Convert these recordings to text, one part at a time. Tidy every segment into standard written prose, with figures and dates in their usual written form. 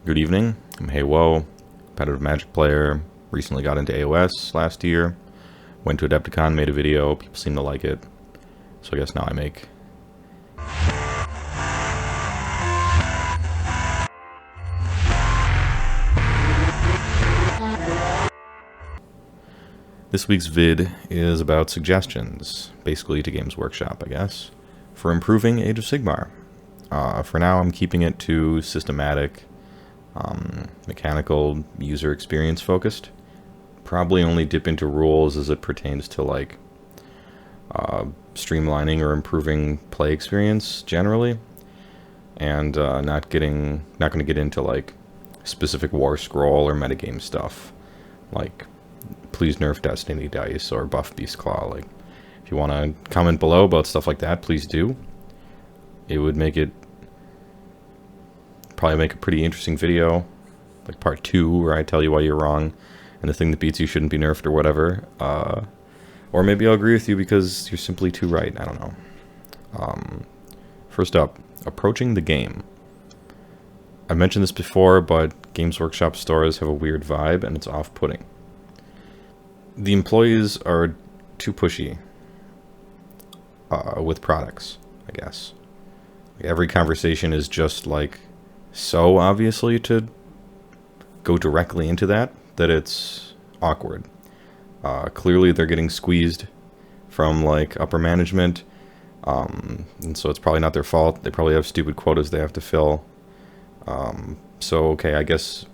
Good evening, I'm HeyWoah, competitive Magic player, recently got into AoS last year, went to Adepticon, made a video, people seem to like it, so I guess now I make. This week's vid is about suggestions, basically to Games Workshop, I guess, for improving Age of Sigmar. For now I'm keeping it to systematic, mechanical, user experience focused. Probably only dip into rules as it pertains to like streamlining or improving play experience generally, and not going to get into like specific war scroll or metagame stuff, like please nerf Destiny dice or buff Beast Claw. Like, if you want to comment below about stuff like that, please do. It would probably make a pretty interesting video, like part 2, where I tell you why you're wrong and the thing that beats you shouldn't be nerfed or whatever. Or maybe I'll agree with you because you're simply too right. I don't know. First up, approaching the game. I mentioned this before, but Games Workshop stores have a weird vibe and it's off-putting. The employees are too pushy with products, I guess. Every conversation is just like so obviously to go directly into that it's awkward. Clearly they're getting squeezed from like upper management, and so it's probably not their fault. They probably have stupid quotas they have to fill. So okay, I guess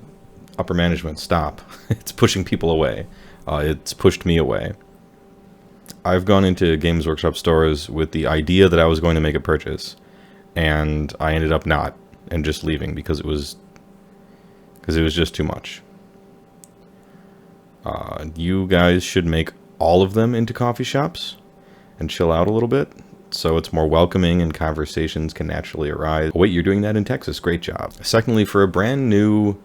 upper management, stop. It's pushing people away. It's pushed me away. I've gone into Games Workshop stores with the idea that I was going to make a purchase, and I ended up not, and just leaving because it was just too much. You guys should make all of them into coffee shops and chill out a little bit, so it's more welcoming and conversations can naturally arise. Oh, wait, you're doing that in Texas. Great job. Secondly, for a brand new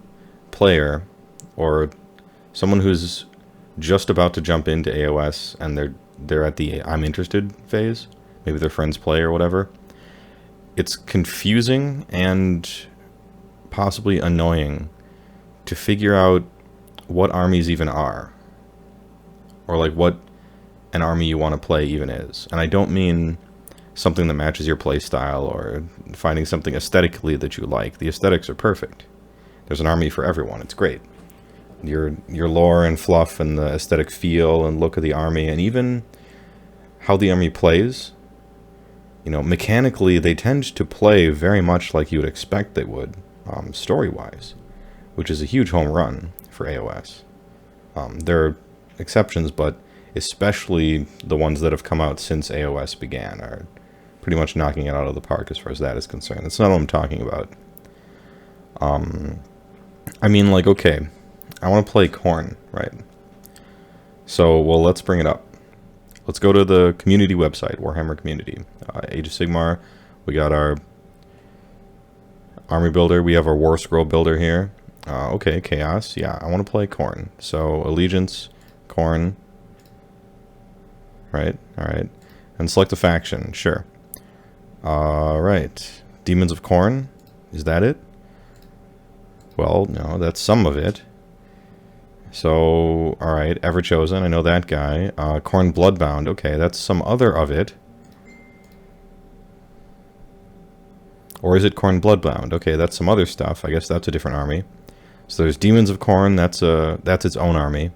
player or someone who's just about to jump into AoS and they're at the I'm interested phase, maybe their friends play or whatever, it's confusing and possibly annoying to figure out what armies even are, or like what an army you want to play even is. And I don't mean something that matches your play style or finding something aesthetically that you like. The aesthetics are perfect. There's an army for everyone. It's great. Your lore and fluff and the aesthetic feel and look of the army, and even how the army plays, you know, mechanically they tend to play very much like you would expect they would, story-wise, which is a huge home run for AoS. There are exceptions, but especially the ones that have come out since AoS began are pretty much knocking it out of the park as far as that is concerned. That's not what I'm talking about. I mean, like, okay, I want to play Khorne, right? So, well, let's bring it up. Let's go to the community website, Warhammer community. Age of Sigmar, we got our army builder, we have our war scroll builder here. Okay, chaos, yeah, I want to play Khorne. So, allegiance, Khorne, right, alright. And select a faction, sure. Right, Demons of Khorne, is that it? Well, no, that's some of it. So, alright, Everchosen, I know that guy. Khorne Bloodbound, okay, that's some other of it. Or is it Khorne Bloodbound? Okay, that's some other stuff. I guess that's a different army. So there's Demons of Khorne, that's its own army.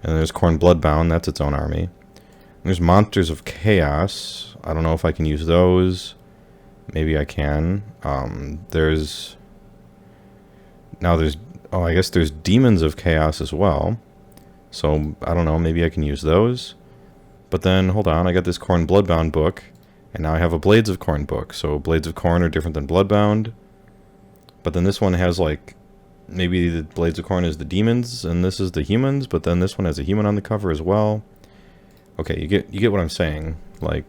And there's Khorne Bloodbound, that's its own army. And there's Monsters of Chaos. I don't know if I can use those. Maybe I can. Oh, I guess there's Demons of Chaos as well. So, I don't know, maybe I can use those. But then, hold on, I got this Khorne Bloodbound book, and now I have a Blades of Khorne book. So, Blades of Khorne are different than Bloodbound. But then this one has, like, maybe the Blades of Khorne is the demons, and this is the humans, but then this one has a human on the cover as well. Okay, you get what I'm saying. Like,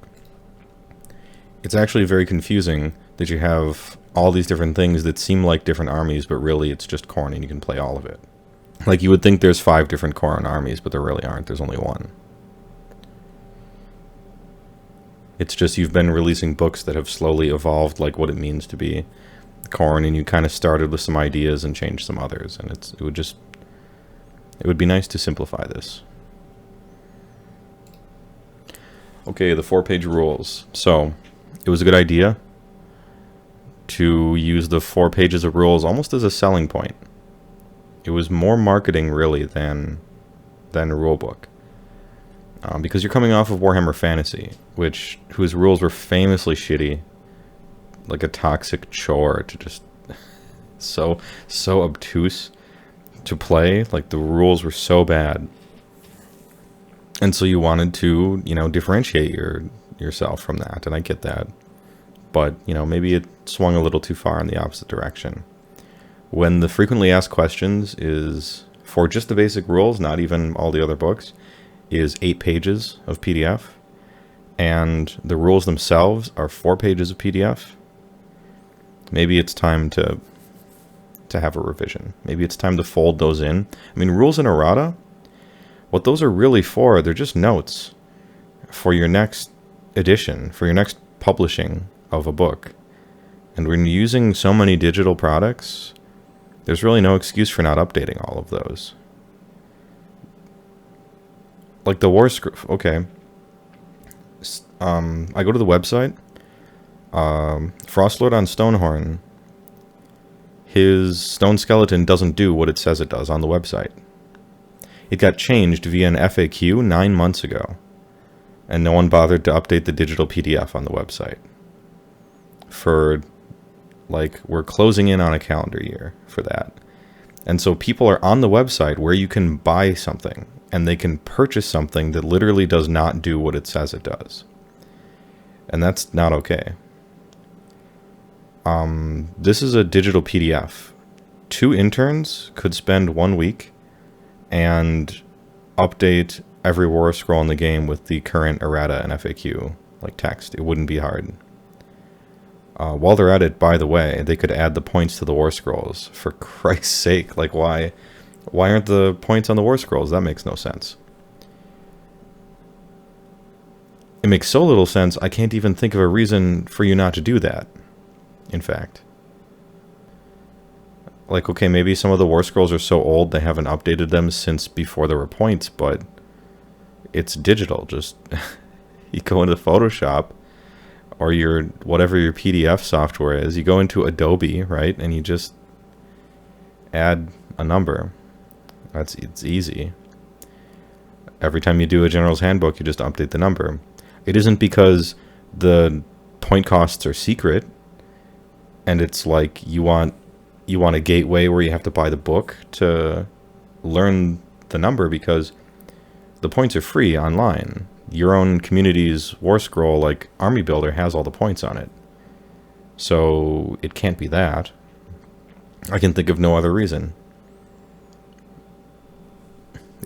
it's actually very confusing that you have all these different things that seem like different armies, but really it's just Khorne and you can play all of it. Like, you would think there's 5 different Khorne armies, but there really aren't. There's only one. It's just you've been releasing books that have slowly evolved, like, what it means to be Khorne, and you kind of started with some ideas and changed some others, and it would be nice to simplify this. Okay, the 4-page rules. So, it was a good idea to use the 4 pages of rules almost as a selling point. It was more marketing, really, than a rulebook. Because you're coming off of Warhammer Fantasy, whose rules were famously shitty, like a toxic chore to just so obtuse to play. Like, the rules were so bad, and so you wanted to, differentiate yourself from that, and I get that. But, maybe it swung a little too far in the opposite direction. When the frequently asked questions is, for just the basic rules, not even all the other books, is 8 pages of PDF, and the rules themselves are 4 pages of PDF, maybe it's time to have a revision. Maybe it's time to fold those in. I mean, rules in errata, what those are really for, they're just notes for your next edition, for your next publishing of a book. And when you're using so many digital products, there's really no excuse for not updating all of those. Like the War Scroll, okay. I go to the website. Frostlord on Stonehorn, his stone skeleton doesn't do what it says it does on the website. It got changed via an FAQ 9 months ago, and no one bothered to update the digital PDF on the website. We're closing in on a calendar year for that. And so people are on the website where you can buy something, and they can purchase something that literally does not do what it says it does. And that's not okay. This is a digital PDF. 2 interns could spend 1 week and update every war scroll in the game with the current errata and FAQ, like text. It wouldn't be hard. While they're at it, by the way, they could add the points to the war scrolls. For Christ's sake, like why aren't the points on the war scrolls? That makes no sense. It makes so little sense, I can't even think of a reason for you not to do that, in fact. Like, okay, maybe some of the war scrolls are so old they haven't updated them since before there were points, but it's digital. Just, you go into Photoshop, or whatever your PDF software is, you go into Adobe, right, and you just add a number. It's easy. Every time you do a General's Handbook, you just update the number. It isn't because the point costs are secret, and it's like you want a gateway where you have to buy the book to learn the number, because the points are free online. Your own community's war scroll, like Army Builder, has all the points on it. So it can't be that. I can think of no other reason.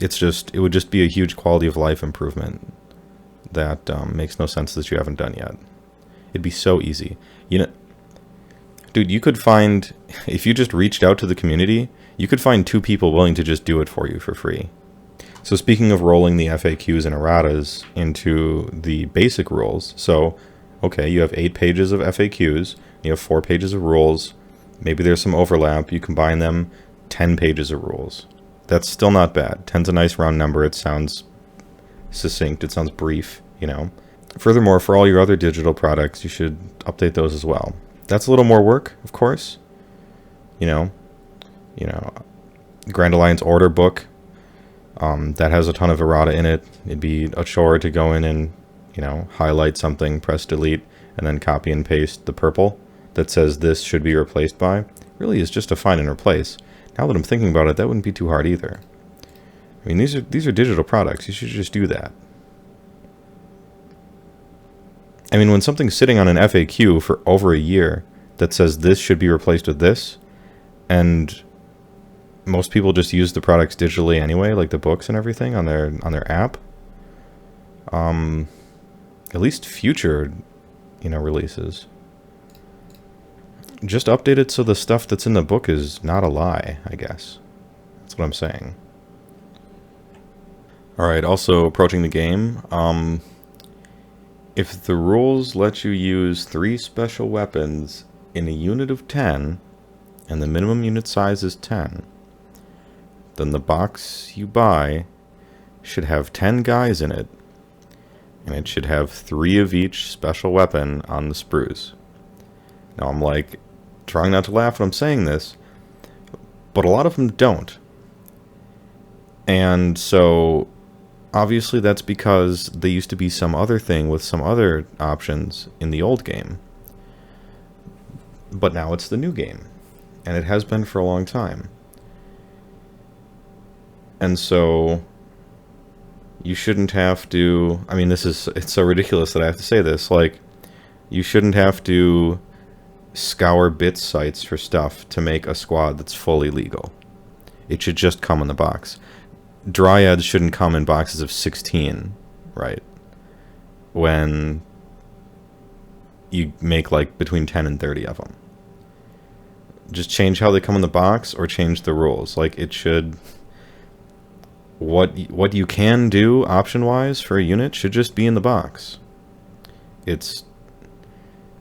It would just be a huge quality of life improvement that makes no sense that you haven't done yet. It'd be so easy. Dude, you could find, if you just reached out to the community, you could find 2 people willing to just do it for you for free. So speaking of rolling the FAQs and erratas into the basic rules, so, okay, you have 8 pages of FAQs, you have 4 pages of rules, maybe there's some overlap, you combine them, 10 pages of rules. That's still not bad. 10's a nice round number, it sounds succinct, it sounds brief, Furthermore, for all your other digital products, you should update those as well. That's a little more work, of course. Grand Alliance Order book, that has a ton of errata in it. It'd be a chore to go in and, highlight something, press delete, and then copy and paste the purple that says this should be replaced by. Really is just a find and replace. Now that I'm thinking about it, that wouldn't be too hard either. I mean, these are digital products. You should just do that. I mean, when something's sitting on an FAQ for over a year that says this should be replaced with this, and most people just use the products digitally anyway, like the books and everything on their app. At least future, releases, just update it so the stuff that's in the book is not a lie, I guess. That's what I'm saying. Alright, also approaching the game. If the rules let you use 3 special weapons in a unit of 10, and the minimum unit size is 10, then the box you buy should have 10 guys in it, and it should have 3 of each special weapon on the sprues. Now I'm like, trying not to laugh when I'm saying this, but a lot of them don't. And so, obviously that's because they used to be some other thing with some other options in the old game. But now it's the new game. And it has been for a long time. And so, you shouldn't have to... I mean, it's so ridiculous that I have to say this. Like, you shouldn't have to scour bit sites for stuff to make a squad that's fully legal. It should just come in the box. Dryads shouldn't come in boxes of 16, right? When you make like between 10 and 30 of them. Just change how they come in the box or change the rules. Like, it should... What you can do option-wise for a unit should just be in the box. It's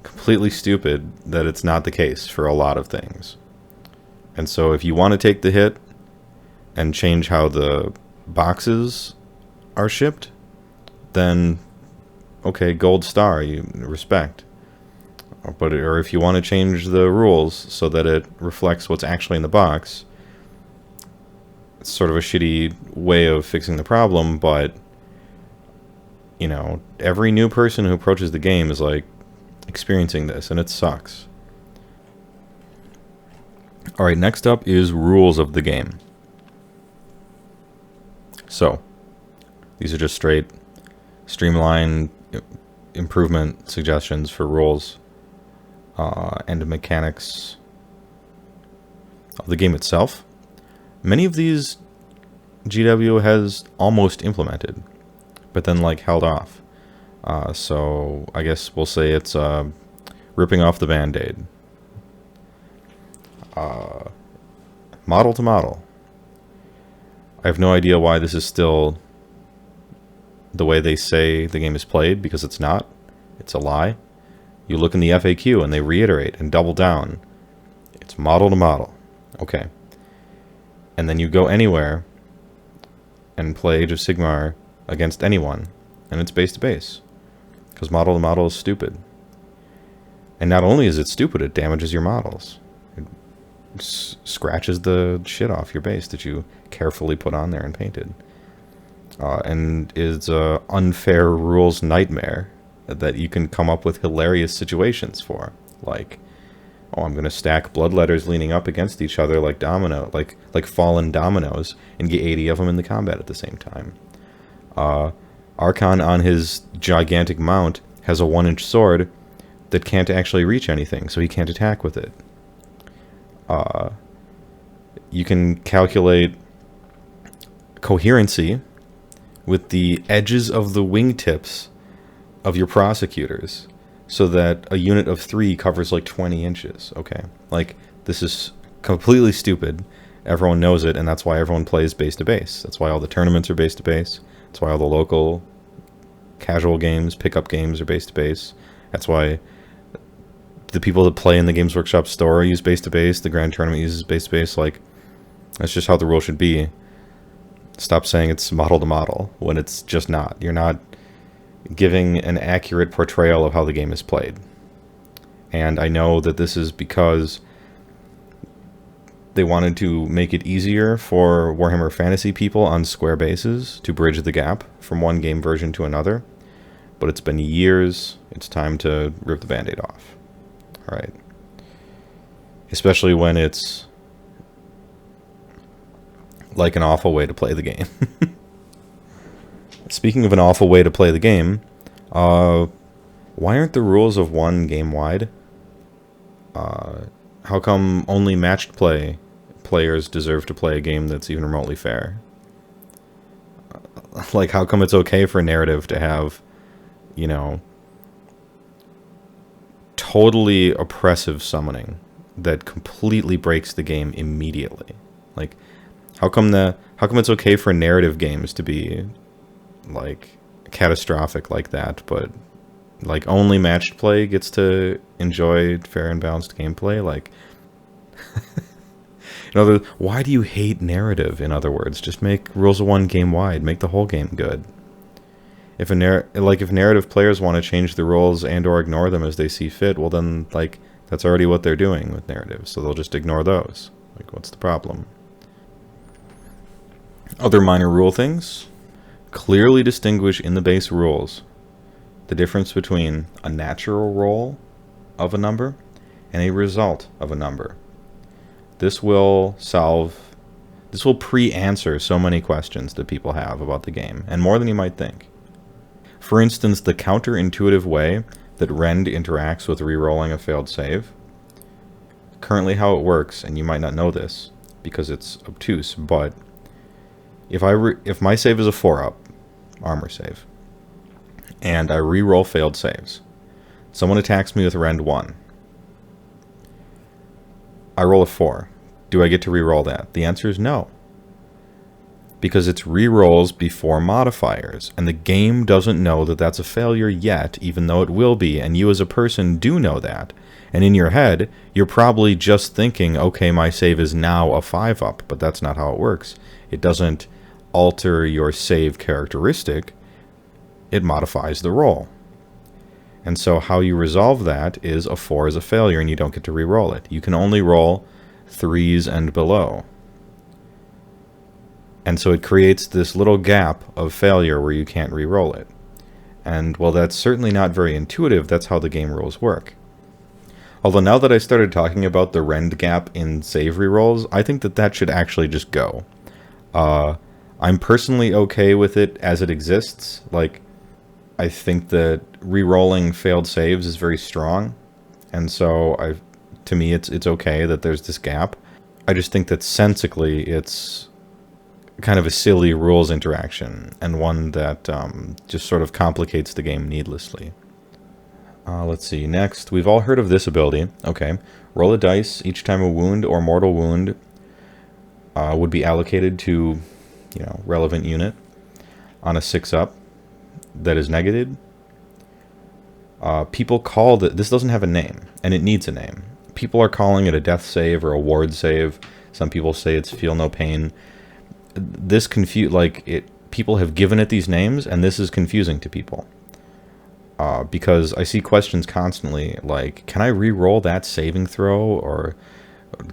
completely stupid that it's not the case for a lot of things. And so if you want to take the hit and change how the boxes are shipped, then okay, gold star, you respect. Or if you want to change the rules so that it reflects what's actually in the box, it's sort of a shitty way of fixing the problem, but you know, every new person who approaches the game is like experiencing this, and it sucks. Alright, next up is rules of the game. So, these are just straight streamline improvement suggestions for rules and mechanics of the game itself. Many of these GW has almost implemented, but then like held off. So I guess we'll say it's ripping off the Band-Aid. Model to model. I have no idea why this is still the way they say the game is played, because it's not. It's a lie. You look in the FAQ and they reiterate and double down. It's model to model. Okay. And then you go anywhere and play Age of Sigmar against anyone, and it's base to base. Because model to model is stupid. And not only is it stupid, it damages your models. It scratches the shit off your base that you carefully put on there and painted. And is a unfair rules nightmare that you can come up with hilarious situations for. Like, oh, I'm going to stack bloodletters leaning up against each other like like fallen dominoes, and get 80 of them in the combat at the same time. Archon on his gigantic mount has a 1-inch sword that can't actually reach anything, so he can't attack with it. You can calculate coherency with the edges of the wingtips of your prosecutors, so that a unit of 3 covers like 20 inches, okay? Like, this is completely stupid. Everyone knows it, and that's why everyone plays base to base. That's why all the tournaments are base to base. That's why all the local casual games, pickup games are base to base. That's why the people that play in the Games Workshop store use base to base. The Grand Tournament uses base to base. Like, that's just how the rule should be. Stop saying it's model to model when it's just not. You're not giving an accurate portrayal of how the game is played. And I know that this is because they wanted to make it easier for Warhammer Fantasy people on square bases to bridge the gap from one game version to another. But it's been years. It's time to rip the Band-Aid off. Alright. Especially when it's like an awful way to play the game. Speaking of an awful way to play the game, why aren't the rules of one game wide? How come only matched play players deserve to play a game that's even remotely fair? Like, how come it's okay for narrative to have, you know, totally oppressive summoning that completely breaks the game immediately? Like, how come it's okay for narrative games to be like catastrophic like that, but Like, only matched play gets to enjoy fair and balanced gameplay? Like, why do you hate narrative, in other words? Just make Rules of One game-wide. Make the whole game good. If narrative players want to change the rules and or ignore them as they see fit, well then, like, that's already what they're doing with narrative, so they'll just ignore those. Like, what's the problem? Other minor rule things. Clearly distinguish in the base rules the difference between a natural roll of a number and a result of a number. This will pre-answer so many questions that people have about the game, and more than you might think. For instance, the counterintuitive way that Rend interacts with re-rolling a failed save. Currently how it works, and you might not know this because it's obtuse, but if my save is a 4-up, armor save, and I re-roll failed saves, someone attacks me with Rend 1. I roll a 4. Do I get to re-roll that? The answer is no. Because it's re-rolls before modifiers, and the game doesn't know that that's a failure yet, even though it will be, and you as a person do know that. And in your head, you're probably just thinking, okay, my save is now a 5-up, but that's not how it works. It doesn't alter your save characteristic, it modifies the roll. And so how you resolve that is a 4 is a failure, and you don't get to re-roll it. You can only roll 3s and below. And so it creates this little gap of failure where you can't re-roll it. And, well, that's certainly not very intuitive. That's how the game rules work. Although now that I started talking about the Rend gap in save re-rolls, I think that should actually just go. I'm personally okay with it as it exists. Like, I think that re-rolling failed saves is very strong. And so, to me, it's okay that there's this gap. I just think that sensically it's kind of a silly rules interaction, and one that just sort of complicates the game needlessly. Let's see, next, we've all heard of this ability. Okay, roll a dice each time a wound or mortal wound would be allocated to, relevant unit on a 6-up that is negated. People call this doesn't have a name, and it needs a name. People are calling it a death save or a ward save. Some people say it's feel no pain. This people have given it these names, and this is confusing to people. Because I see questions constantly like, can I re-roll that saving throw? Or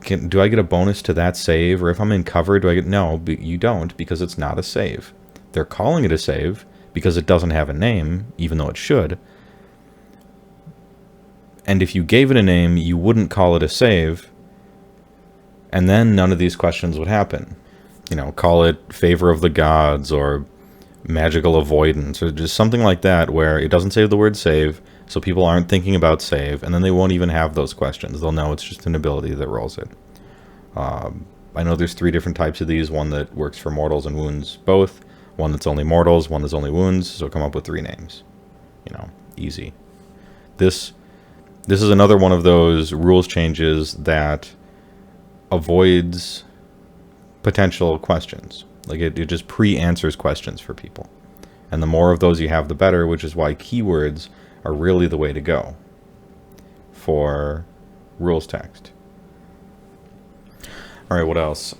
do I get a bonus to that save? Or if I'm in cover, do I get... No, you don't, because it's not a save. They're calling it a save because it doesn't have a name, even though it should. And if you gave it a name, you wouldn't call it a save, and then none of these questions would happen. Call it Favor of the Gods, or Magical Avoidance, or just something like that, where it doesn't say the word save, so people aren't thinking about save, and then they won't even have those questions. They'll know it's just an ability that rolls it. I know there's 3 different types of these, one that works for mortals and wounds both, one that's only mortals, one that's only wounds, so come up with 3 names. Easy. This is another one of those rules changes that avoids potential questions. Like, it just pre-answers questions for people. And the more of those you have, the better, which is why keywords are really the way to go for rules text. Alright, what else?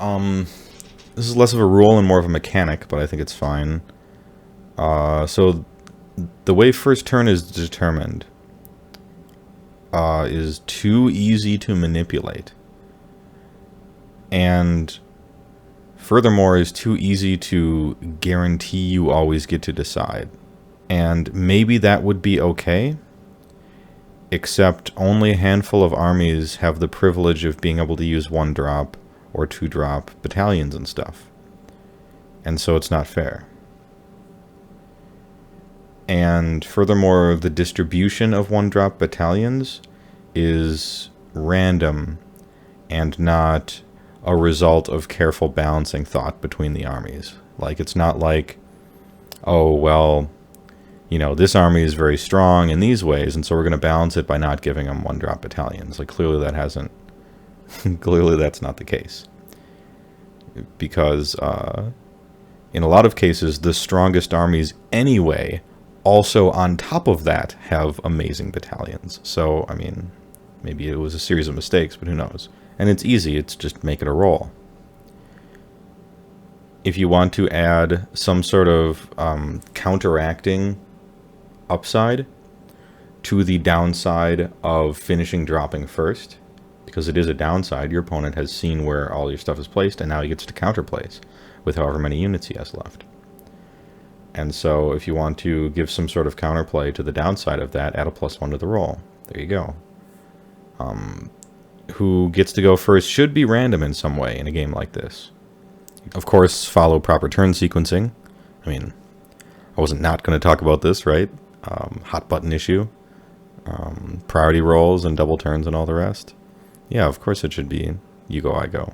This is less of a rule and more of a mechanic, but I think it's fine. So, the way first turn is determined is too easy to manipulate. And furthermore, is too easy to guarantee you always get to decide. And maybe that would be okay, except only a handful of armies have the privilege of being able to use 1-drop or 2-drop battalions and stuff. And so it's not fair. And furthermore, the distribution of 1-drop battalions is random and not a result of careful balancing thought between the armies. Like, it's not like, oh, well, this army is very strong in these ways, and so we're going to balance it by not giving them 1-drop battalions. Like, clearly that hasn't... clearly that's not the case. Because, in a lot of cases, the strongest armies anyway also on top of that have amazing battalions. So, I mean, maybe it was a series of mistakes, but who knows? And it's easy, it's just make it a roll. If you want to add some sort of counteracting upside to the downside of finishing dropping first, because it is a downside, your opponent has seen where all your stuff is placed, and now he gets to counterplace with however many units he has left. And so if you want to give some sort of counterplay to the downside of that, add a +1 to the roll. There you go. Who gets to go first should be random in some way in a game like this. Of course, follow proper turn sequencing. I mean, I wasn't not going to talk about this, right? Hot button issue. Priority rolls and double turns and all the rest. Yeah, of course it should be you go, I go.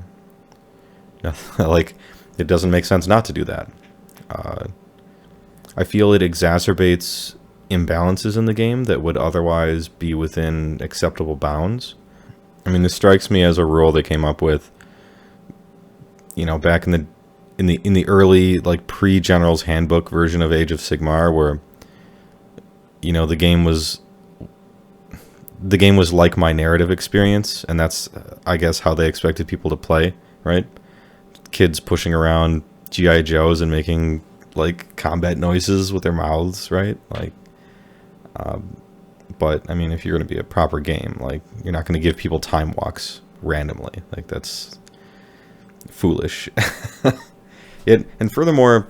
Like, it doesn't make sense not to do that. I feel it exacerbates imbalances in the game that would otherwise be within acceptable bounds. I mean, this strikes me as a rule they came up with, you know, back in the early, like, pre-General's Handbook version of Age of Sigmar, where, you know, the game was like my narrative experience, and that's, I guess, how they expected people to play, right? Kids pushing around G.I. Joes and making, like, combat noises with their mouths, right? Like, but, I mean, if you're going to be a proper game, like, you're not going to give people time walks randomly. Like, that's foolish. And furthermore,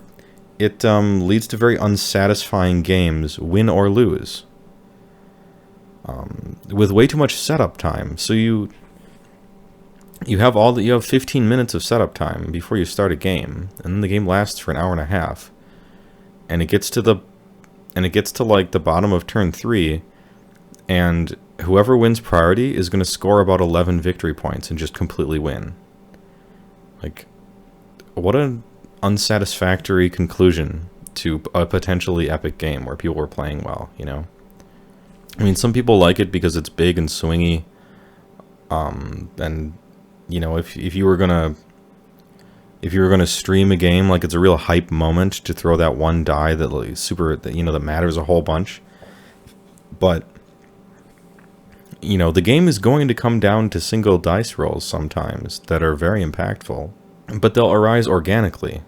it leads to very unsatisfying games, win or lose, with way too much setup time. So you have 15 minutes of setup time before you start a game, and then the game lasts for an hour and a half, and it gets to like the bottom of turn 3, and whoever wins priority is going to score about 11 victory points and just completely win. Like, what an unsatisfactory conclusion to a potentially epic game where people were playing well, you know? I mean, some people like it because it's big and swingy, and, you know, if you were gonna stream a game, like, it's a real hype moment to throw that one die that, like, that matters a whole bunch. But, you know, the game is going to come down to single dice rolls sometimes that are very impactful, but they'll arise organically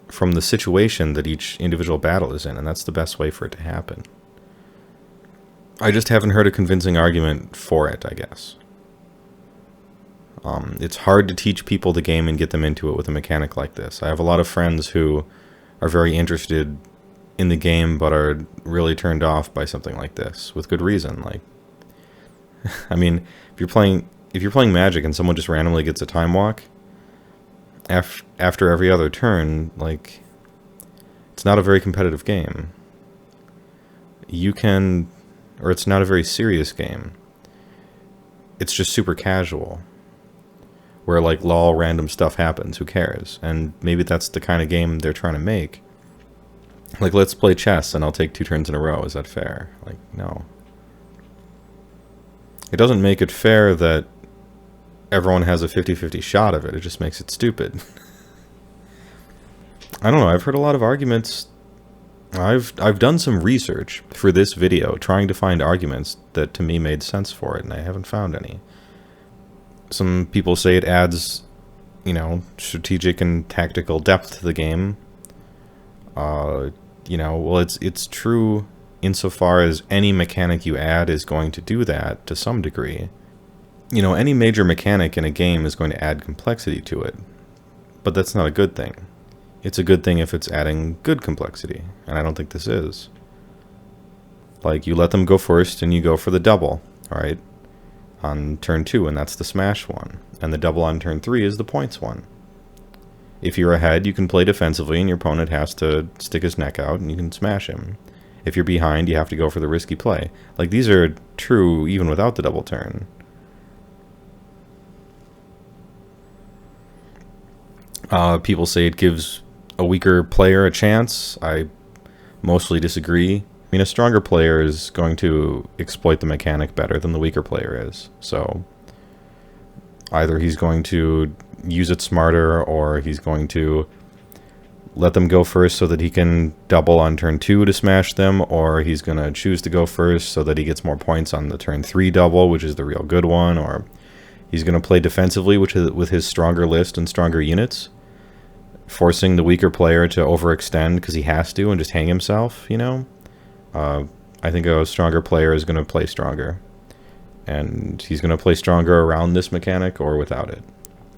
from the situation that each individual battle is in, and that's the best way for it to happen. I just haven't heard a convincing argument for it, I guess. It's hard to teach people the game and get them into it with a mechanic like this. I have a lot of friends who are very interested in the game but are really turned off by something like this, with good reason. Like, I mean, if you're playing Magic and someone just randomly gets a time walk after every other turn, like, it's not a very competitive game. Or it's not a very serious game. It's just super casual, where, like, lol, random stuff happens, who cares? And maybe that's the kind of game they're trying to make. Like, let's play chess and I'll take 2 turns in a row, is that fair? Like, no. It doesn't make it fair that everyone has a 50-50 shot of it, it just makes it stupid. I don't know, I've heard a lot of arguments. I've done some research for this video, trying to find arguments that to me made sense for it, and I haven't found any. Some people say it adds, you know, strategic and tactical depth to the game. You know, well, it's true insofar as any mechanic you add is going to do that to some degree. You know, any major mechanic in a game is going to add complexity to it, but that's not a good thing. It's a good thing if it's adding good complexity, and I don't think this is. Like, you let them go first and you go for the double, alright, on turn 2, and that's the smash one. And the double on turn 3 is the points one. If you're ahead, you can play defensively and your opponent has to stick his neck out and you can smash him. If you're behind, you have to go for the risky play. Like, these are true even without the double turn. People say it gives a weaker player a chance. I mostly disagree. I mean, a stronger player is going to exploit the mechanic better than the weaker player is. So either he's going to use it smarter, or he's going to, let them go first so that he can double on turn 2 to smash them, or he's going to choose to go first so that he gets more points on the turn 3 double, which is the real good one, or he's going to play defensively with his stronger list and stronger units, forcing the weaker player to overextend because he has to and just hang himself, you know? I think a stronger player is going to play stronger. And he's going to play stronger around this mechanic or without it.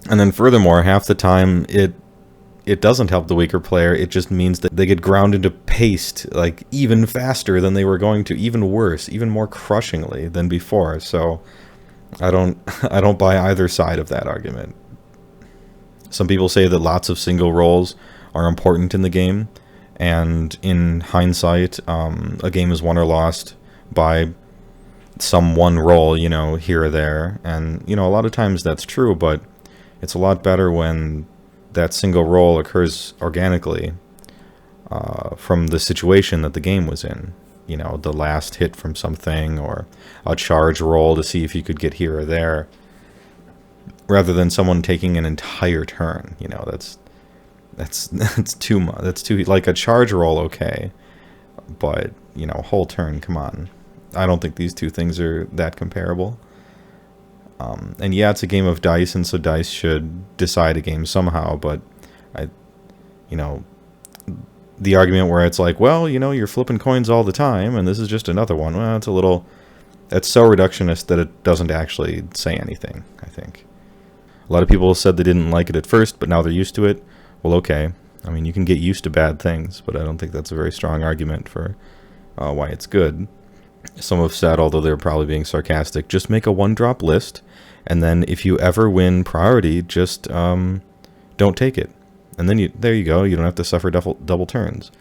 And then furthermore, half the time it doesn't help the weaker player. It just means that they get ground into paste, like, even faster than they were going to, even worse, even more crushingly than before. So I don't buy either side of that argument. Some people say that lots of single rolls are important in the game, and in hindsight, a game is won or lost by some one roll, you know, here or there. And, you know, a lot of times that's true, but it's a lot better when that single roll occurs organically from the situation that the game was in. You know, the last hit from something, or a charge roll to see if you could get here or there, rather than someone taking an entire turn. You know, that's too much. That's too, like, a charge roll, okay, but, you know, whole turn, come on. I don't think these two things are that comparable. And yeah, it's a game of dice, and so dice should decide a game somehow, but you know, the argument where it's like, well, you know, you're flipping coins all the time, and this is just another one, well, it's so reductionist that it doesn't actually say anything, I think. A lot of people said they didn't like it at first, but now they're used to it. Well, okay. I mean, you can get used to bad things, but I don't think that's a very strong argument for why it's good. Some have said, although they're probably being sarcastic, just make a one-drop list, and then if you ever win priority, just don't take it. And then there you go. You don't have to suffer double turns.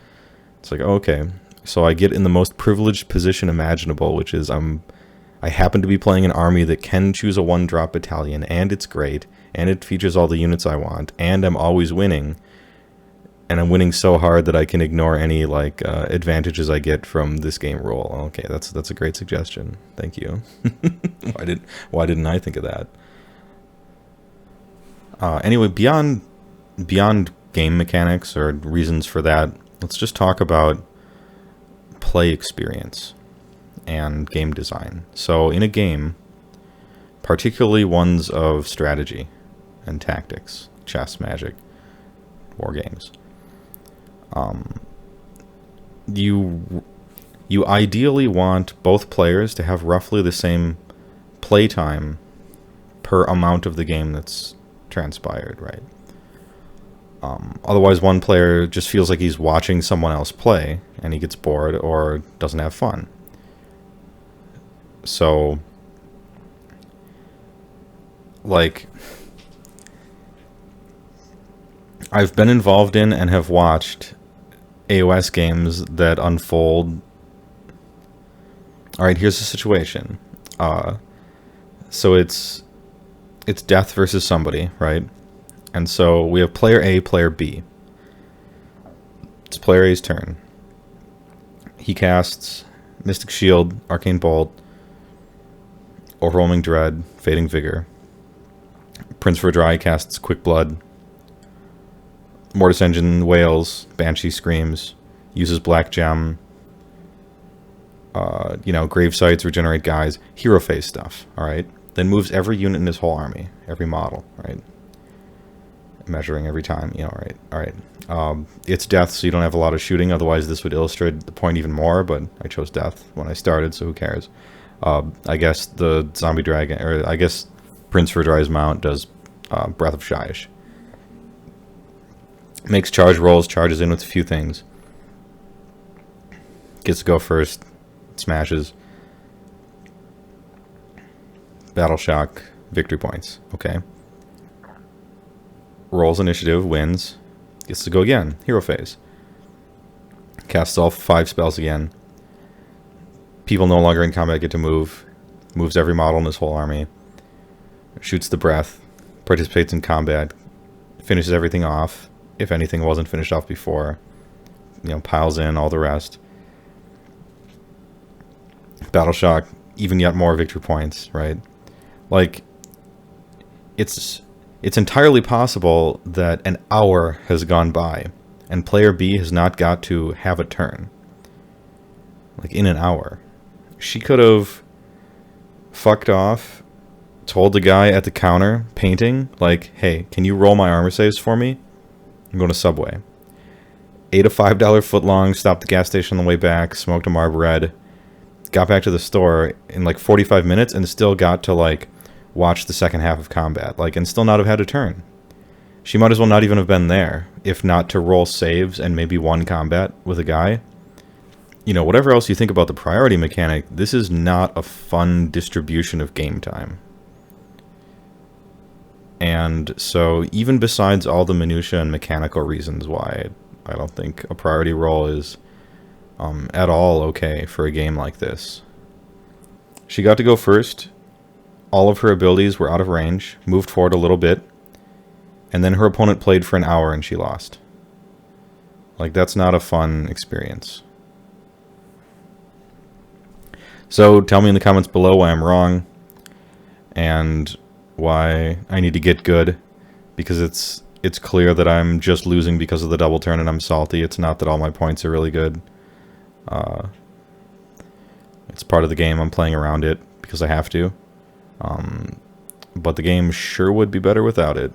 It's like, okay, so I get in the most privileged position imaginable, which is I happen to be playing an army that can choose a one-drop battalion, and it's great, and it features all the units I want, and I'm always winning. And I'm winning so hard that I can ignore any, like, advantages I get from this game rule. Okay, that's a great suggestion. Thank you. Why didn't I think of that? Anyway, beyond game mechanics or reasons for that, let's just talk about play experience and game design. So in a game, particularly ones of strategy and tactics, chess, magic, war games, you ideally want both players to have roughly the same playtime per amount of the game that's transpired, right? Otherwise, one player just feels like he's watching someone else play, and he gets bored or doesn't have fun. So, like, I've been involved in and have watched AoS games that unfold. Alright, here's the situation. So it's death versus somebody, right? And so we have player A, player B. It's player A's turn. He casts Mystic Shield, Arcane Bolt, Overwhelming Dread, Fading Vigor. Prince Verdry casts Quick Blood. Mortis Engine wails, Banshee screams, uses Black Gem, Grave Sites, regenerate guys, hero phase stuff, alright? Then moves every unit in his whole army, every model, right? Measuring every time, alright. It's death, so you don't have a lot of shooting, otherwise this would illustrate the point even more, but I chose death when I started, so who cares? I guess the Zombie Dragon, or I guess Prince Verdry's mount does Breath of Shyish. Makes charge rolls, charges in with a few things. Gets to go first, smashes. Battle Shock, victory points. Okay. Rolls initiative, wins. Gets to go again, hero phase. Casts all 5 spells again. People no longer in combat get to move. Moves every model in his whole army. Shoots the breath. Participates in combat. Finishes everything off. If anything wasn't finished off before, piles in all the rest. Battle Shock, even yet more victory points, right? Like, it's entirely possible that an hour has gone by and player B has not got to have a turn. Like, in an hour. She could have fucked off, told the guy at the counter painting, like, hey, can you roll my armor saves for me? I'm going to Subway. Ate a $5 footlong, stopped at the gas station on the way back, smoked a Marb Red, got back to the store in like 45 minutes and still got to like watch the second half of combat, like, and still not have had a turn. She might as well not even have been there, if not to roll saves and maybe one combat with a guy. You know, whatever else you think about the priority mechanic, this is not a fun distribution of game time. And so, even besides all the minutia and mechanical reasons why I don't think a priority roll is at all okay for a game like this. She got to go first. All of her abilities were out of range, moved forward a little bit, and then her opponent played for an hour and she lost. Like, that's not a fun experience. So tell me in the comments below why I'm wrong and why I need to get good, because it's clear that I'm just losing because of the double turn and I'm salty. It's not that all my points are really good. It's part of the game. I'm playing around it because I have to. But the game sure would be better without it.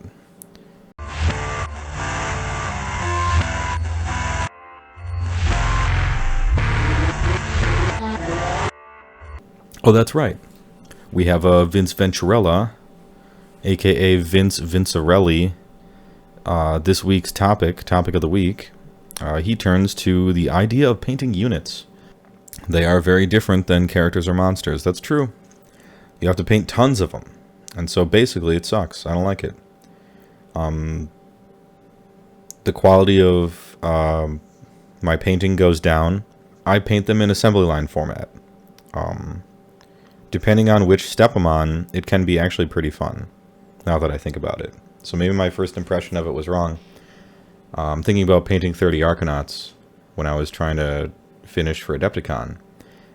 Oh, that's right. We have Vince Venturella, aka Vince Vincerelli. This week's topic of the week. He turns to the idea of painting units. They are very different than characters or monsters. That's true. You have to paint tons of them. And so basically it sucks. I don't like it. The quality of my painting goes down. I paint them in assembly line format. Depending on which step I'm on, it can be actually pretty fun, now that I think about it. So maybe my first impression of it was wrong. I'm thinking about painting 30 Arcanauts when I was trying to finish for Adepticon.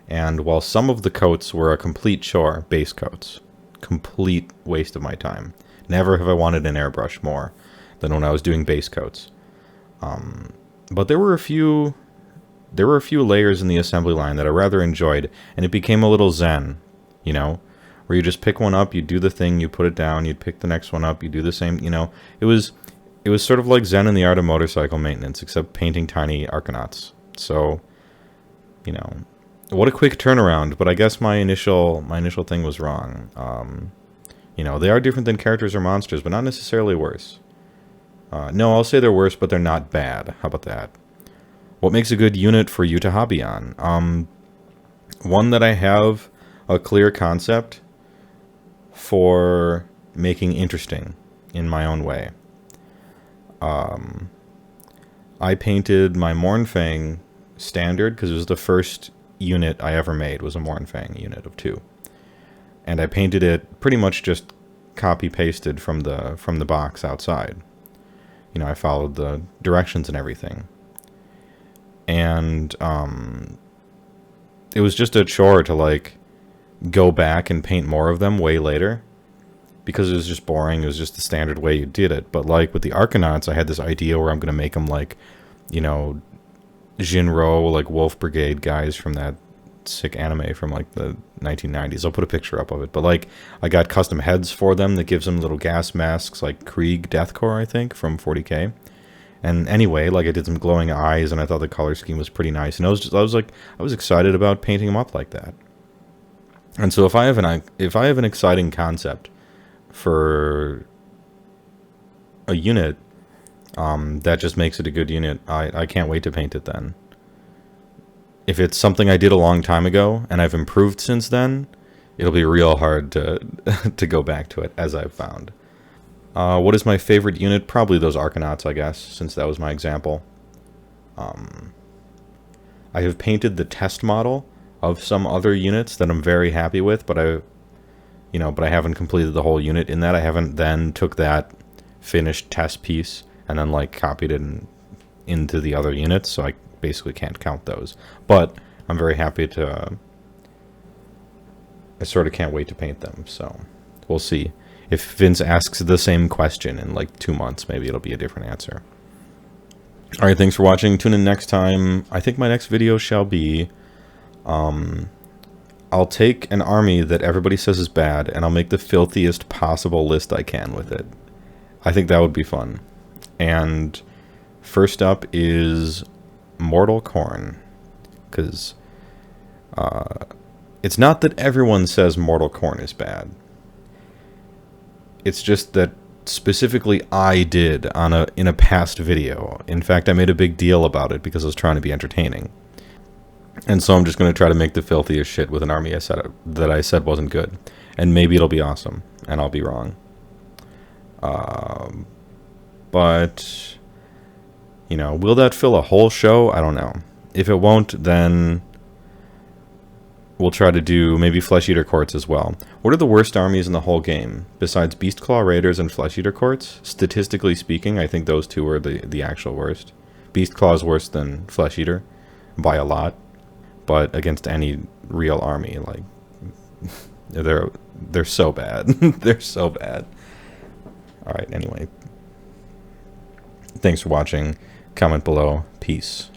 And while some of the coats were a complete chore, base coats, complete waste of my time. Never have I wanted an airbrush more than when I was doing base coats. But there were a few layers in the assembly line that I rather enjoyed, and it became a little zen, you know, where you just pick one up, you do the thing, you put it down, you pick the next one up, you do the same, you know. It was sort of like Zen in the art of motorcycle maintenance, except painting tiny Arcanauts. So, you know, what a quick turnaround, but I guess my initial thing was wrong. You know, they are different than characters or monsters, but not necessarily worse. No, I'll say they're worse, but they're not bad. How about that? What makes a good unit for you to hobby on? One that I have a clear concept for making interesting in my own way. I painted my Mournfang standard because it was the first unit I ever made, was a Mournfang unit of 2. And I painted it pretty much just copy-pasted from the box outside. You know, I followed the directions and everything. And it was just a chore to, like, go back and paint more of them way later, because it was just boring. It was just the standard way you did it. But, like, with the Arcanauts, I had this idea where I'm going to make them, like, you know, Jinro, like, Wolf Brigade guys from that sick anime from, like, the 1990s. I'll put a picture up of it. But, like, I got custom heads for them that gives them little gas masks, like Krieg Deathcore, I think, from 40K. And anyway, like, I did some glowing eyes, and I thought the color scheme was pretty nice. And I was excited about painting them up like that. And so if I have an exciting concept for a unit that just makes it a good unit, I can't wait to paint it then. If it's something I did a long time ago and I've improved since then, it'll be real hard to to go back to it, as I've found. What is my favorite unit? Probably those Arcanauts, I guess, since that was my example. I have painted the test model of some other units that I'm very happy with, but I haven't completed the whole unit in that. I haven't then took that finished test piece and then, like, copied it into the other units, so I basically can't count those. But I'm very happy to... I sort of can't wait to paint them, so we'll see. If Vince asks the same question in, like, 2 months, maybe it'll be a different answer. All right, thanks for watching. Tune in next time. I think my next video shall be, I'll take an army that everybody says is bad, and I'll make the filthiest possible list I can with it. I think that would be fun. And first up is Mortal Khorne, because it's not that everyone says Mortal Khorne is bad. It's just that specifically I did in a past video. In fact, I made a big deal about it because I was trying to be entertaining. And so I'm just going to try to make the filthiest shit with an army that I said wasn't good. And maybe it'll be awesome, and I'll be wrong. But, you know, will that fill a whole show? I don't know. If it won't, then we'll try to do maybe Flesh Eater Courts as well. What are the worst armies in the whole game? Besides Beastclaw Raiders and Flesh Eater Courts? Statistically speaking, I think those two are the actual worst. Beastclaw is worse than Flesh Eater by a lot. But against any real army, like, they're so bad. They're so bad. Alright, anyway. Thanks for watching. Comment below. Peace.